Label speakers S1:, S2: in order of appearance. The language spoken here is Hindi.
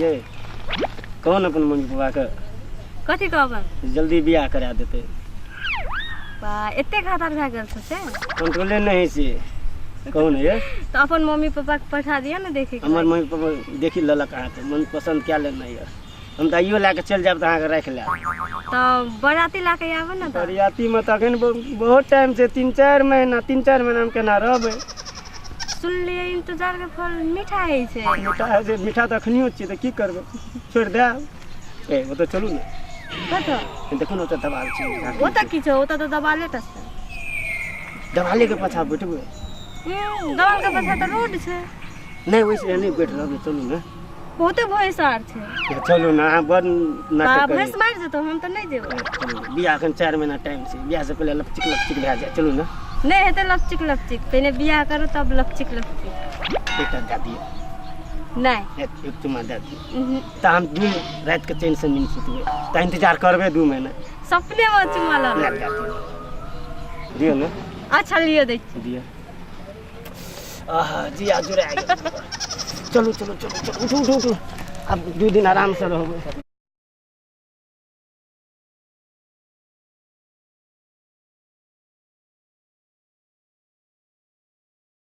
S1: ये कौन अपन मम्मी पापा के
S2: कथी कहबन
S1: जल्दी बियाह करा देते।
S2: बा एते खातर भए गेल से
S1: कंट्रोले नहीं से कौन है ये?
S2: तो अपन मम्मी पापा के पठा दिया ना देखे के
S1: हमार मम्मी पापा देखी ललक अहाँ के मन पसंद क्या लेना है हम तो आइयो ला के चल जाब तो अहाँ के रख ले।
S2: तो बराती ला के आबे ना तो
S1: बरियाती में तो अखन बहुत टाइम से 3-4 महीना हम केना रहबै।
S2: सुन लिए इंतजार के फल मीठा है से
S1: मीठा तो अखनियो छी तो की करबै छोड़ दे ए वो तो चलू ना
S2: कतो
S1: देखो ना तो दबाल छी
S2: ओ त की छ ओ त दबाले त
S1: दबाले के पाछा बैठबै
S2: गांव के पाछा त रोड छै
S1: नहीं वैसे नहीं बैठ रहबै चलू ना
S2: बहुते भैंस आर छै
S1: चलू ना बड़ नाटक कर
S2: भैंस मार देतो हम त नहीं देबै
S1: बियाह अखन 4 महीना टाइम से बियाह से पहले लपचिक भए जाए चलू ना
S2: नहीं हेते लपचिक पहले बियाह करो तब लपचिक
S1: बेटा दे दिए
S2: नहीं
S1: एक चुमा दे दिए तो हम 2 रात के चैन से नींद सुतबै तो इंतजार करबे 2 महीना
S2: सपने में चुमा ला
S1: दियो ना
S2: अच्छा लियो दे
S1: दियो आहा जी आज रह गया चलो चलो चलो चलो उठो उठो उठो अब 2 दिन आराम से रहोगे।